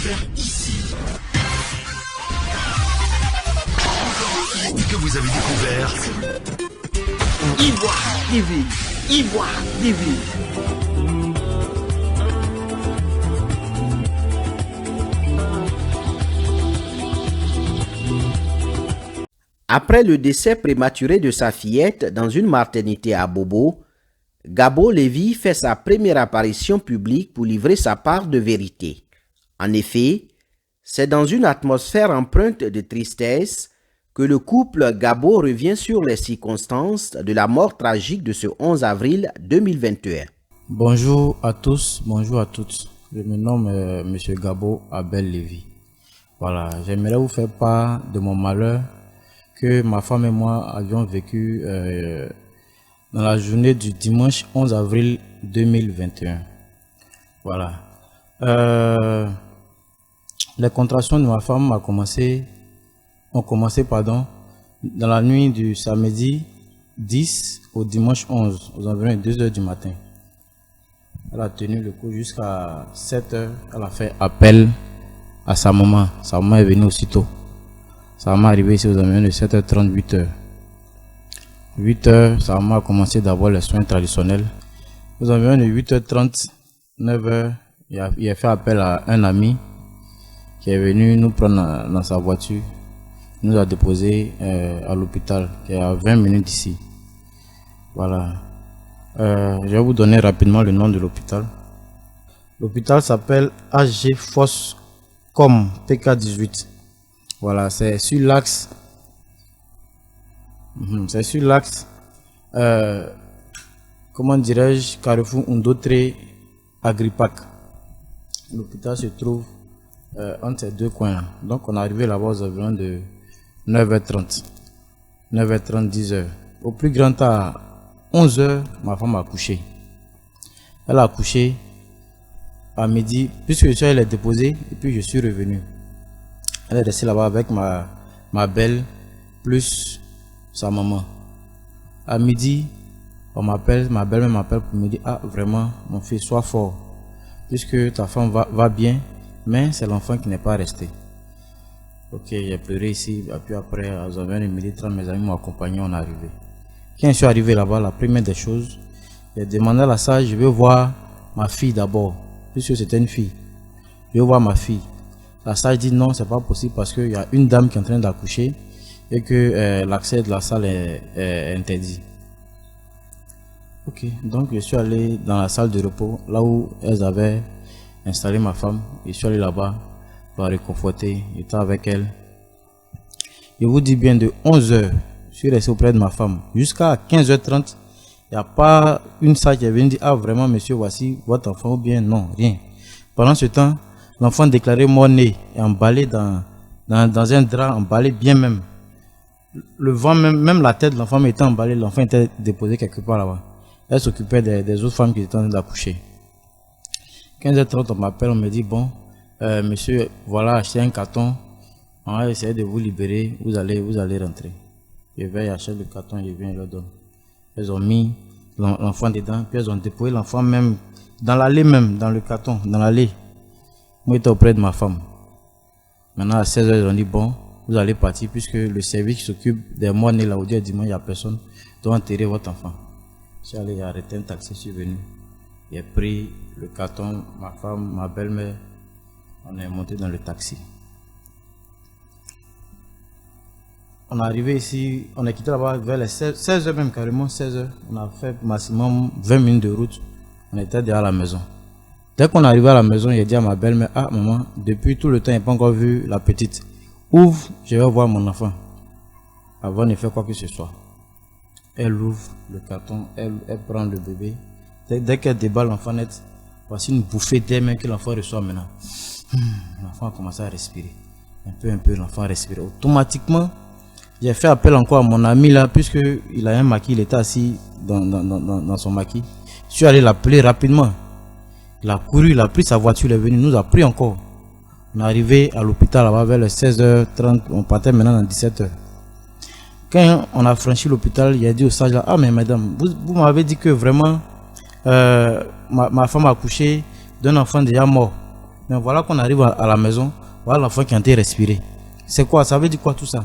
découvert ici. Que vous avez découvert Ivoire TV. Ivoire TV. Après le décès prématuré de sa fillette dans une maternité à Bobo, Gabo Lévy fait sa première apparition publique pour livrer sa part de vérité. En effet, c'est dans une atmosphère empreinte de tristesse que le couple Gabo revient sur les circonstances de la mort tragique de ce 11 avril 2021. Bonjour à tous, bonjour à toutes. Je me nomme Monsieur Gabo Abel Lévy. Voilà, j'aimerais vous faire part de mon malheur que ma femme et moi avions vécu dans la journée du dimanche 11 avril 2021. Voilà. Les contractions de ma femme ont commencé dans la nuit du samedi 10 au dimanche 11, aux environs de 2 heures du matin. Elle a tenu le coup jusqu'à 7 heures. Elle a fait appel à sa maman. Sa maman est venue aussitôt. Sa maman est arrivée ici aux environs de 7h30, 8h. 8h, sa maman a commencé d'avoir les soins traditionnels. Aux environs de 8h30, 9h, il a fait appel à un ami qui est venu nous prendre dans sa voiture. Il nous a déposé à l'hôpital qui est à 20 minutes d'ici. Voilà. Je vais vous donner rapidement le nom de l'hôpital. L'hôpital s'appelle HG Fosse Com PK18. Voilà, c'est sur l'axe. C'est sur l'axe. Comment dirais-je, Carrefour Undotré Agripac. L'hôpital se trouve entre ces deux coins. Donc on est arrivé là-bas aux environs de 9h30. 9h30, 10h. Au plus grand tard, 11h, ma femme a accouché. Elle a accouché à midi, puisque je suis allé la déposer, et puis je suis revenu. Elle est restée là-bas avec ma belle, plus sa maman. À midi, on m'appelle, ma belle m'appelle pour me dire, ah vraiment, mon fils, sois fort, puisque ta femme va bien, mais c'est l'enfant qui n'est pas resté. Ok, j'ai pleuré ici, et puis après, à 20h30, mes amis m'ont accompagné, on est arrivé. Quand je suis arrivé là-bas, la première des choses, j'ai demandé à la sage, je veux voir ma fille d'abord, puisque c'était une fille. Je veux voir ma fille. La sage dit non, c'est pas possible parce qu'il y a une dame qui est en train d'accoucher et que l'accès de la salle est interdit. Ok, donc je suis allé dans la salle de repos, là où elles avaient installé ma femme. Je suis allé là-bas pour la réconforter, j'étais avec elle. Je vous dis bien, de 11h, je suis resté auprès de ma femme jusqu'à 15h30. Il n'y a pas une sage qui est venue dire, ah vraiment monsieur, voici votre enfant, ou bien non, rien. Pendant ce temps, l'enfant déclaré mort-né et emballé dans un drap, emballé bien même. Le vent, même la tête de l'enfant était emballée, l'enfant était déposé quelque part là-bas. Elle s'occupait des autres femmes qui étaient en train d'accoucher. 15h30, on m'appelle, on me dit, bon, monsieur, voilà, achetez un carton, on va essayer de vous libérer, vous allez rentrer. Je vais acheter le carton, je viens et leur donne. Elles ont mis l'enfant dedans, puis elles ont déposé l'enfant même, dans l'allée même, dans le carton, dans l'allée. Moi, j'étais auprès de ma femme. Maintenant, à 16h, ils ont dit, bon, vous allez partir, puisque le service qui s'occupe des mois nés là, au dimanche, il n'y a personne, doit enterrer votre enfant. Je suis allé arrêter un taxi, je suis venu. J'ai pris le carton, ma femme, ma belle-mère, on est monté dans le taxi. On est arrivé ici, on est quitté là-bas vers les 16h même, carrément 16h. On a fait maximum 20 minutes de route. On était déjà à la maison. Dès qu'on est arrivé à la maison, j'ai dit à ma belle-mère, ah maman, depuis tout le temps, je n'ai pas encore vu la petite. Ouvre, je vais voir mon enfant. Avant de faire quoi que ce soit. Elle ouvre le carton, elle prend le bébé. Dès qu'elle déballe l'enfant net, voici une bouffée d'air même que l'enfant reçoit maintenant. L'enfant a commencé à respirer. Un peu, l'enfant a respiré. Automatiquement, j'ai fait appel encore à mon ami là, puisqu'il a un maquis, il était assis dans son maquis. Je suis allé l'appeler rapidement. Il a couru, il a pris sa voiture, il est venu, il nous a pris encore. On est arrivé à l'hôpital là-bas vers les 16h30, on partait maintenant dans 17h. Quand on a franchi l'hôpital, il a dit au sage là, ah mais madame, vous m'avez dit que vraiment ma femme a accouché d'un enfant déjà mort. Mais voilà qu'on arrive à la maison, voilà l'enfant qui est en train de respirer. C'est quoi? Ça veut dire quoi tout ça?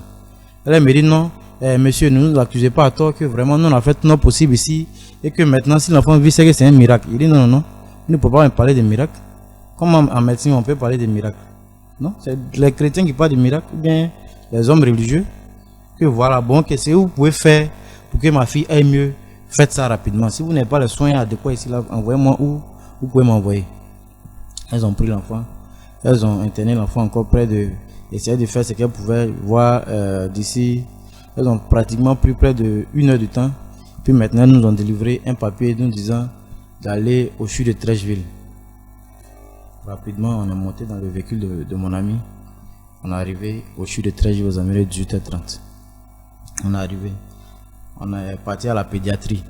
Elle me dit non, monsieur, ne nous accusez pas à tort que vraiment nous on a fait tout notre possible ici et que maintenant si l'enfant vit, c'est que c'est un miracle. Il dit non, non, non, il ne peut pas me parler de miracle. Comment en médecine on peut parler de miracle? Non, c'est les chrétiens qui parlent de miracle, ou bien les hommes religieux. Que voilà, bon, qu'est-ce que vous pouvez faire pour que ma fille aille mieux? Faites ça rapidement. Si vous n'avez pas les soins adéquats ici, là, envoyez-moi où vous pouvez m'envoyer. Elles ont pris l'enfant, elles ont interné l'enfant encore près de, essayer de faire ce qu'elles pouvaient voir d'ici. Elles ont pratiquement pris près de 1 heure de temps. Puis maintenant, elles nous ont délivré un papier nous disant d'aller au CHU de Trècheville. Rapidement, on est monté dans le véhicule de mon ami. On est arrivé au CHU de Trècheville aux environs de 18h30. On est arrivé. On est parti à la pédiatrie.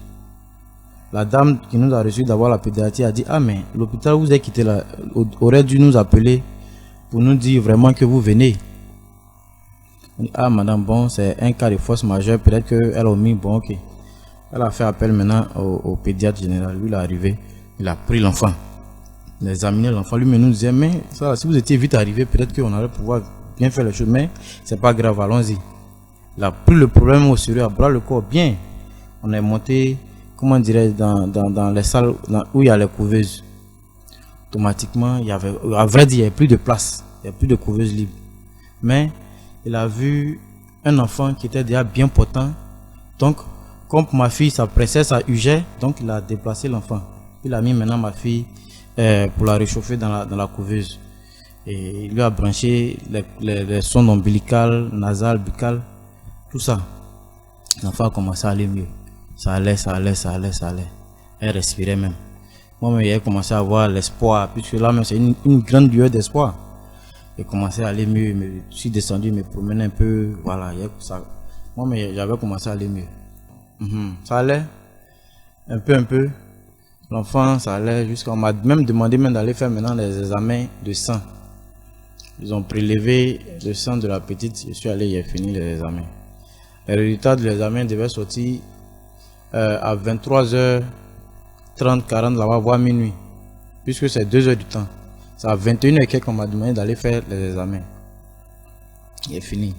La dame qui nous a reçu d'avoir la pédiatrie a dit: ah mais l'hôpital où vous avez quitté là aurait dû nous appeler pour nous dire vraiment que vous venez. On dit: ah madame, bon c'est un cas de force majeure, peut-être qu'elle a mis, bon ok. Elle a fait appel maintenant au pédiatre général. Lui il est arrivé, il a pris l'enfant, il a examiné l'enfant. Lui nous disait: mais ça, si vous étiez vite arrivé, peut-être qu'on allait pouvoir bien faire les choses, mais c'est pas grave, allons-y. Il a pris le problème au sérieux, à bras le corps, bien. On est monté, comment dirais-je, dans les salles où il y a les couveuses. Automatiquement, il y avait, à vrai dire, il n'y avait plus de place, il n'y a plus de couveuses libres. Mais il a vu un enfant qui était déjà bien portant. Donc, comme ma fille s'appressait, ça hugeait, donc il a déplacé l'enfant. Il a mis maintenant ma fille pour la réchauffer dans la couveuse. Et il lui a branché les sondes ombilicales, nasales, buccales, tout ça. L'enfant a commencé à aller mieux. Ça allait. Elle respirait même. Moi-même, j'ai commencé à avoir l'espoir, puisque là même c'est une grande lueur d'espoir. J'ai commencé à aller mieux, je suis descendu, me promener un peu, voilà. Moi-même, j'avais commencé à aller mieux. Ça allait, un peu. L'enfant, ça allait, jusqu'à on m'a même demandé d'aller faire maintenant les examens de sang. Ils ont prélevé le sang de la petite, je suis allé, j'ai fini les examens. Les résultats de l'examen devaient sortir à 23h30, 40 là-bas, voire minuit, puisque c'est 2 heures du temps. C'est à 21h et quelques qu'on m'a demandé d'aller faire les examens. Il est fini.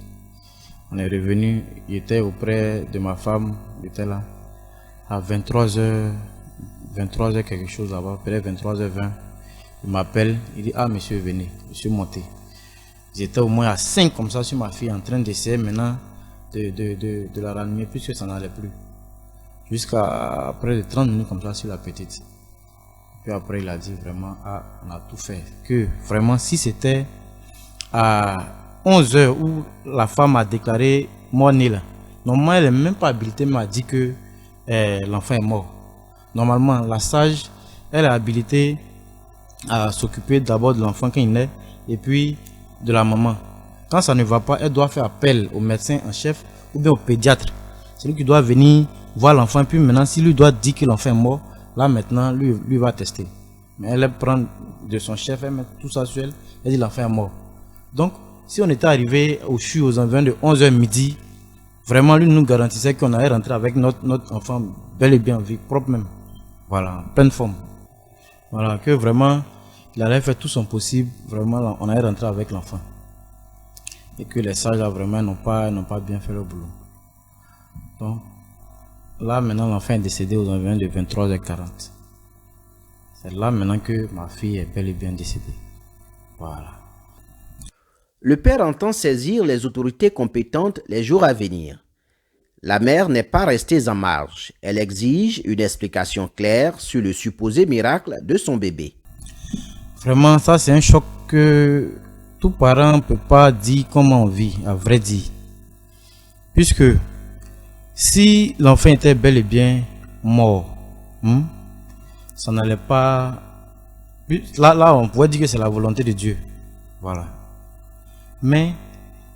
On est revenu, il était auprès de ma femme, il était là. À 23h quelque chose là-bas, peut-être 23h20. Il m'appelle, il dit: ah monsieur, venez, je suis monté. J'étais au moins à 5 comme ça sur ma fille, en train d'essayer maintenant de la ranimer, puisque ça n'allait plus. Jusqu'à près de 30 minutes comme ça sur la petite. Puis après il a dit vraiment: ah, on a tout fait. Que vraiment si c'était à 11h où la femme a déclaré mort-née là, normalement elle n'est même pas habilitée, mais m'a dit que l'enfant est mort. Normalement la sage, elle est habilitée à s'occuper d'abord de l'enfant quand il naît et puis de la maman. Quand ça ne va pas, elle doit faire appel au médecin en chef ou bien au pédiatre. C'est lui qui doit venir voir l'enfant. Puis maintenant, si lui doit dire que l'enfant est mort, là maintenant, lui va tester. Mais elle prend de son chef, elle met tout ça sur elle, elle dit l'enfant est mort. Donc, si on était arrivé au CHU aux environs de 11h midi, vraiment lui nous garantissait qu'on allait rentrer avec notre enfant bel et bien en vie, propre même. Voilà, en pleine forme. Voilà, que vraiment, il allait faire tout son possible, vraiment, on allait rentrer avec l'enfant. Et que les sages là vraiment n'ont pas bien fait le boulot. Donc là maintenant l'enfant est décédé aux environs de 23h40. C'est là maintenant que ma fille est bel et bien décédée. Voilà. Le père entend saisir les autorités compétentes les jours à venir. La mère n'est pas restée en marge. Elle exige une explication claire sur le supposé miracle de son bébé. Vraiment, ça c'est un choc que tout parent ne peut pas dire comment on vit, à vrai dire. Puisque si l'enfant était bel et bien mort, ça n'allait pas... Là, on pourrait dire que c'est la volonté de Dieu. Voilà. Mais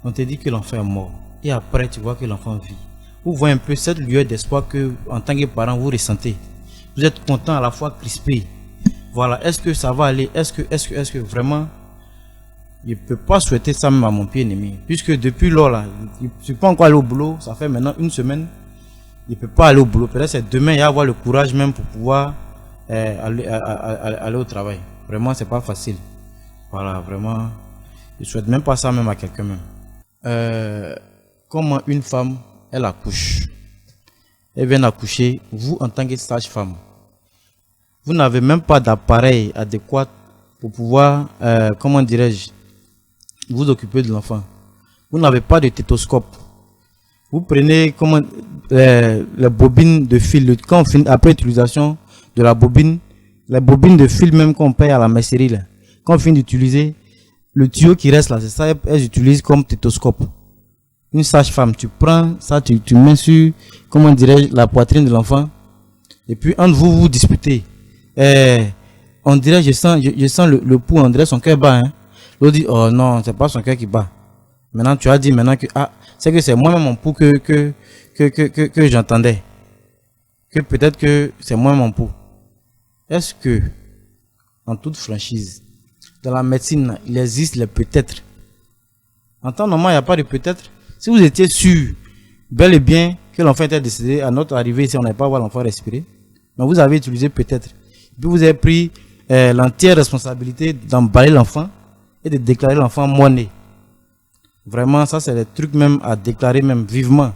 on te dit que l'enfant est mort. Et après, tu vois que l'enfant vit. Vous voyez un peu cette lueur d'espoir que, en tant que parent, vous ressentez. Vous êtes content, à la fois crispé. Voilà. Est-ce que ça va aller? Est-ce que vraiment... Je ne peux pas souhaiter ça même à mon pied-ennemi. Puisque depuis lors, là, je ne suis pas encore allé au boulot. Ça fait maintenant 1 semaine. Je ne peux pas aller au boulot. Peut-être c'est demain, il va avoir le courage même pour pouvoir aller au travail. Vraiment, ce n'est pas facile. Voilà, vraiment, je souhaite même pas ça même à quelqu'un même. Comment une femme, elle accouche, elle vient d'accoucher, vous en tant que sage-femme, vous n'avez même pas d'appareil adéquat pour pouvoir, comment dirais-je, vous occuper de l'enfant. Vous n'avez pas de stéthoscope. Vous prenez comment, les bobines de fil, quand on finit, après utilisation de la bobine, les bobines de fil même qu'on paye à la mercerie, là, quand on finit d'utiliser, le tuyau qui reste là, c'est ça, elles utilisent comme stéthoscope. Une sage-femme, tu prends ça, tu mets sur, comment dirais-je, la poitrine de l'enfant, et puis entre vous, vous disputez. On dirait, je sens le pouls, on dirait son cœur bat, hein. L'autre dit, oh non, c'est pas son cœur qui bat. Maintenant, tu as dit maintenant que, ah, c'est que c'est moi-même mon pouls que j'entendais. Que peut-être que c'est moi mon pouls. Est-ce que, en toute franchise, dans la médecine, il existe les peut-être? En temps normal, il n'y a pas de peut-être. Si vous étiez sûr, bel et bien, que l'enfant était décédé, à notre arrivée ici, on n'avait pas voir l'enfant respirer. Mais vous avez utilisé peut-être. Puis vous avez pris l'entière responsabilité d'emballer l'enfant et de déclarer l'enfant mort-né. Vraiment, ça, c'est des trucs même à déclarer même vivement.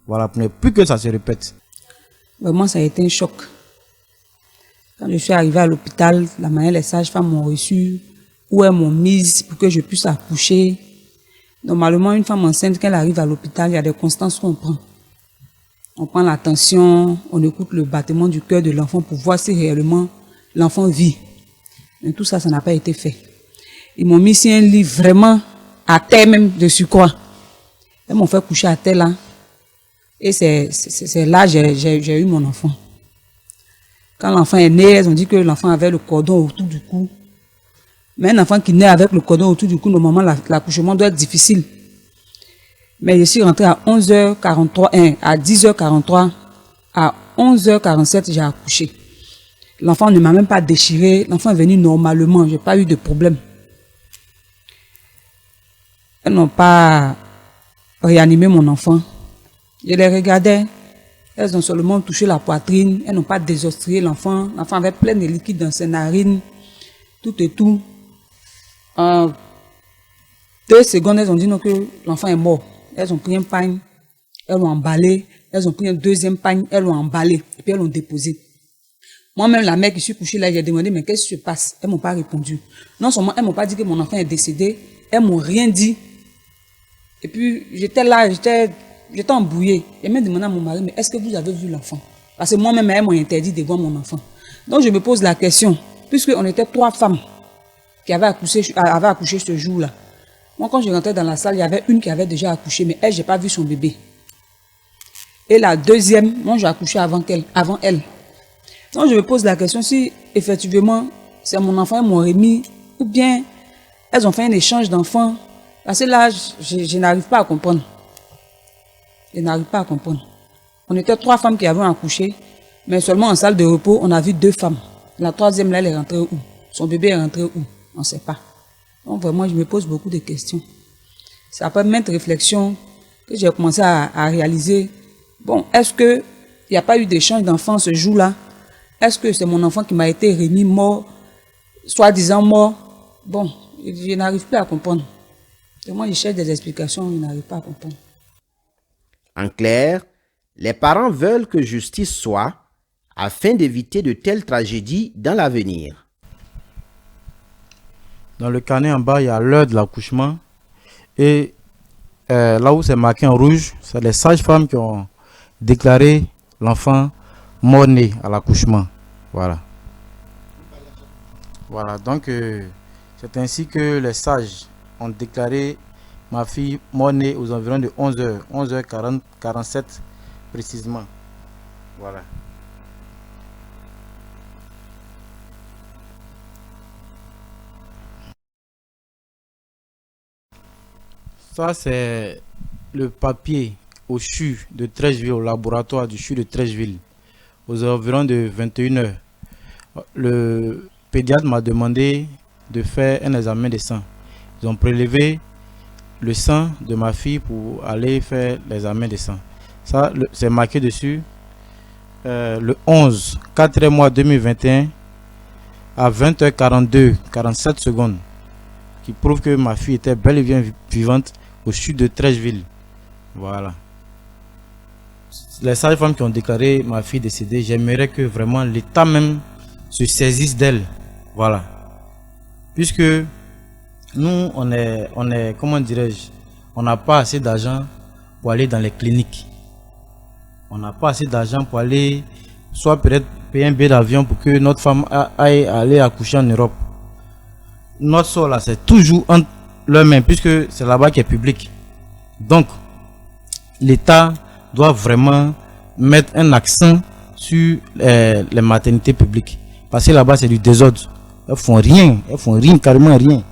Voilà, pour ne plus que ça se répète. Vraiment, ça a été un choc. Quand je suis arrivée à l'hôpital, la manière les sages-femmes m'ont reçu, où elles m'ont mise pour que je puisse accoucher. Normalement, une femme enceinte, quand elle arrive à l'hôpital, il y a des constances qu'on prend. On prend la tension, on écoute le battement du cœur de l'enfant pour voir si réellement l'enfant vit. Mais tout ça, ça n'a pas été fait. Ils m'ont mis ici un lit vraiment à terre même de surcroît. Elles m'ont fait coucher à terre là. Et c'est là que j'ai eu mon enfant. Quand l'enfant est né, elles ont dit que l'enfant avait le cordon autour du cou. Mais un enfant qui naît avec le cordon autour du cou, normalement, l'accouchement doit être difficile. Mais je suis rentrée à 11h43, à 10h43, à 11h47, j'ai accouché. L'enfant ne m'a même pas déchiré, l'enfant est venu normalement, je n'ai pas eu de problème. Elles n'ont pas réanimé mon enfant. Je les regardais, elles ont seulement touché la poitrine, elles n'ont pas désostrié l'enfant. L'enfant avait plein de liquide dans ses narines, tout et tout. En 2 secondes, elles ont dit non, que l'enfant est mort. Elles ont pris un pagne, elles l'ont emballé, elles ont pris un deuxième pagne, elles l'ont emballé, et puis elles l'ont déposé. Moi-même, la mère qui suis couchée là, j'ai demandé, mais qu'est-ce qui se passe? Elles ne m'ont pas répondu. Non seulement elles ne m'ont pas dit que mon enfant est décédé, elles ne m'ont rien dit. Et puis, j'étais là, j'étais embrouillée. J'ai même demandé à mon mari, mais est-ce que vous avez vu l'enfant? Parce que moi-même, elles m'ont interdit de voir mon enfant. Donc, je me pose la question, puisqu'on était 3 femmes qui avaient accouché ce jour-là. Moi, quand je rentrais dans la salle, il y avait une qui avait déjà accouché, mais elle, je n'ai pas vu son bébé. Et la deuxième, moi, j'ai accouché avant elle. Donc, je me pose la question si, effectivement, c'est mon enfant, elles m'ont remis, ou bien, elles ont fait un échange d'enfants. Parce que là, je n'arrive pas à comprendre. Je n'arrive pas à comprendre. On était 3 femmes qui avaient accouché, mais seulement en salle de repos, on a vu 2 femmes. La troisième, là, elle est rentrée où? Son bébé est rentré où? On ne sait pas. Donc, vraiment, je me pose beaucoup de questions. C'est après maintes réflexions que j'ai commencé à réaliser, bon, est-ce qu'il n'y a pas eu d'échange d'enfants ce jour-là? Est-ce que c'est mon enfant qui m'a été remis mort, soi-disant mort? Bon, je n'arrive plus à comprendre. Et moi, je cherche des explications, je n'arrive pas à comprendre. En clair, les parents veulent que justice soit afin d'éviter de telles tragédies dans l'avenir. Dans le carnet en bas, il y a l'heure de l'accouchement. Et là où c'est marqué en rouge, c'est les sages-femmes qui ont déclaré l'enfant mort-né à l'accouchement. Voilà. Voilà, donc c'est ainsi que les sages ont déclaré ma fille mort-née aux environs de 11h, 11h47 précisément. Voilà. Ça, c'est le papier au CHU de Trècheville, au laboratoire du CHU de Trècheville, aux environs de 21h. Le pédiatre m'a demandé de faire un examen de sang. Ils ont prélevé le sang de ma fille pour aller faire l'examen de sang. Ça, c'est marqué dessus le 11, 4 mois 2021 à 20h42, 47 secondes. qui prouve que ma fille était bel et bien vivante au sud de Trècheville. Voilà. Les sages-femmes qui ont déclaré ma fille décédée, j'aimerais que vraiment l'État même se saisisse d'elle. Voilà. Puisque nous, on est, comment dirais-je, on n'a pas assez d'argent pour aller dans les cliniques. On n'a pas assez d'argent pour aller, soit peut-être payer un billet d'avion pour que notre femme aille aller accoucher en Europe. Notre sort là, c'est toujours entre leurs mains, puisque c'est là-bas qui est public. Donc, l'État doit vraiment mettre un accent sur les maternités publiques. Parce que là-bas, c'est du désordre. Elles font rien, carrément rien.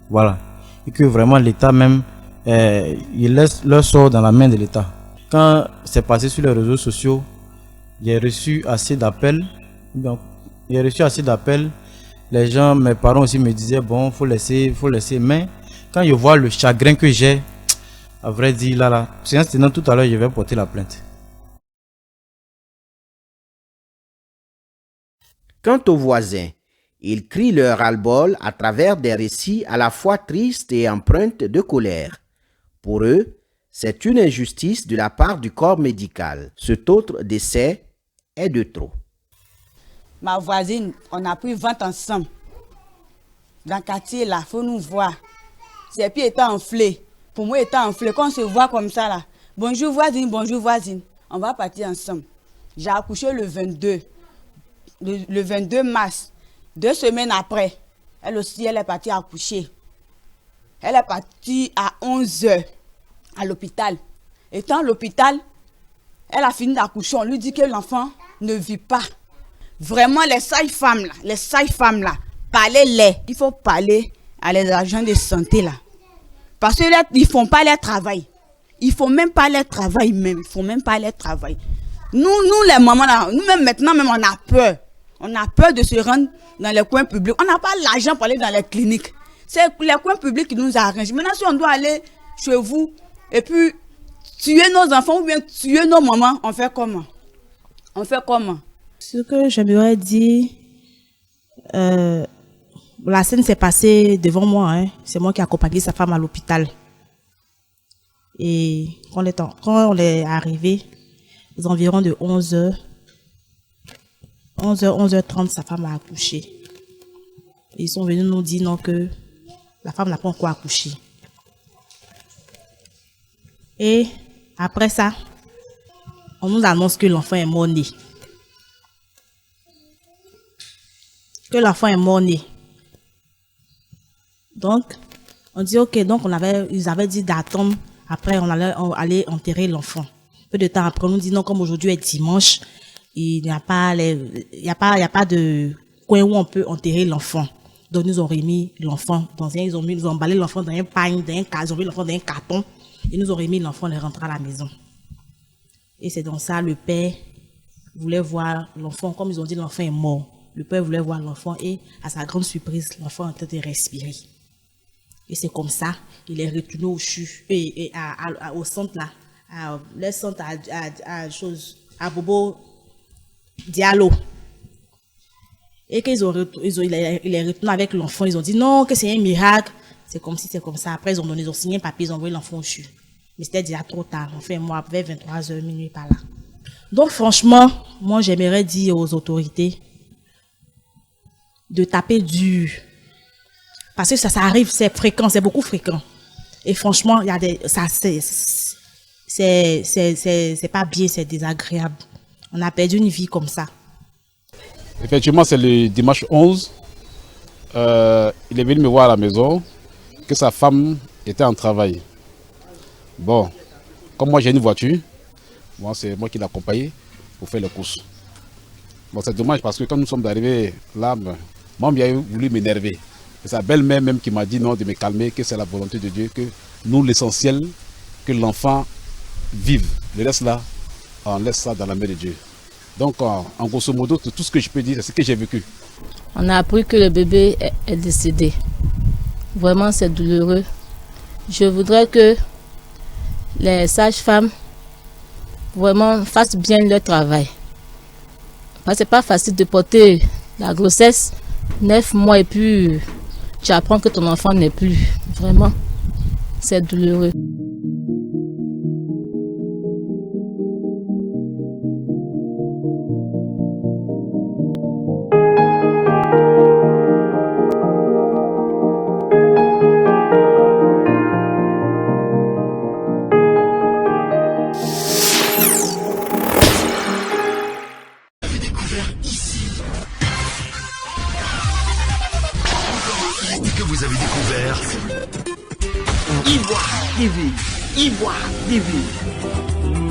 Voilà. Et que vraiment l'État même, il laisse leur sort dans la main de l'État. Quand c'est passé sur les réseaux sociaux, j'ai reçu assez d'appels. Les gens, mes parents aussi me disaient, bon, faut laisser. Mais quand je vois le chagrin que j'ai, à vrai dire, là, séance tenant tout à l'heure, je vais porter la plainte. Quant aux voisins, ils crient leur ras-le-bol à travers des récits à la fois tristes et empreints de colère. Pour eux, c'est une injustice de la part du corps médical. Cet autre décès est de trop. Ma voisine, on a pris vente ensemble. Dans le quartier, là, il faut nous voir. Ses pieds étaient enflés. Pour moi, étant enflé, quand on se voit comme ça, là. Bonjour voisine, bonjour voisine. On va partir ensemble. J'ai accouché le 22. Le 22 mars. 2 semaines après, elle aussi, elle est partie accoucher. Elle est partie à 11h à l'hôpital. Étant à l'hôpital, elle a fini d'accoucher. On lui dit que l'enfant ne vit pas. Vraiment, les sages-femmes là, parlez-les. Il faut parler à les agents de santé là. Parce qu'ils ne font pas leur travail. Ils ne font même pas leur travail même. Nous les mamans là, nous-mêmes maintenant, même, on a peur. On a peur de se rendre dans les coins publics. On n'a pas l'argent pour aller dans les cliniques. C'est les coins publics qui nous arrangent. Maintenant, si on doit aller chez vous et puis tuer nos enfants ou bien tuer nos mamans, on fait comment? Ce que j'aimerais dire, la scène s'est passée devant moi. Hein. C'est moi qui ai accompagné sa femme à l'hôpital. Et quand on est arrivé, aux environs de 11h, 11h30, sa femme a accouché. Ils sont venus nous dire non, que la femme n'a pas encore accouché. Et après ça, on nous annonce que l'enfant est mort-né. Donc, on dit ok, donc ils avaient dit d'attendre, après on allait enterrer l'enfant. Peu de temps après, on nous dit non, comme aujourd'hui est dimanche, il n'y a pas de coin où on peut enterrer l'enfant. Donc nous ont remis l'enfant ils ont emballé l'enfant dans un pagne, ils ont mis l'enfant dans un carton, et nous ont remis l'enfant, il est rentré à la maison. Et c'est dans ça, le père voulait voir l'enfant, comme ils ont dit l'enfant est mort. Le père voulait voir l'enfant et, à sa grande surprise, l'enfant est en train de respirer. Et c'est comme ça, il est retourné au centre là, le centre à Bobo Diallo. Et qu'il est retourné avec l'enfant, ils ont dit non, que c'est un miracle. C'est comme si c'est comme ça. Après, ils ont signé un papier, ils ont envoyé l'enfant au CHU. Mais c'était déjà trop tard. Enfin, moi, vers 23h, minuit par là. Donc, franchement, moi, j'aimerais dire aux autorités de taper dur. Parce que ça arrive, c'est fréquent, c'est beaucoup fréquent. Et franchement, c'est pas bien, c'est désagréable. On a perdu une vie comme ça. Effectivement, c'est le dimanche 11. Il est venu me voir à la maison que sa femme était en travail. Bon, comme moi j'ai une voiture, c'est moi qui l'ai accompagné pour faire les courses. Bon, c'est dommage parce que quand nous sommes arrivés là, moi j'ai voulu m'énerver. C'est sa belle-mère même qui m'a dit non, de me calmer, que c'est la volonté de Dieu, que nous, l'essentiel, que l'enfant vive. Le reste là, on laisse ça dans la main de Dieu. Donc, en grosso modo, tout ce que je peux dire, c'est ce que j'ai vécu. On a appris que le bébé est décédé. Vraiment, c'est douloureux. Je voudrais que les sages-femmes vraiment fassent bien leur travail. Parce que c'est pas facile de porter la grossesse 9 mois et puis tu apprends que ton enfant n'est plus. Vraiment, c'est douloureux. Que vous avez découvert Ivoire TV. Ivoire TV.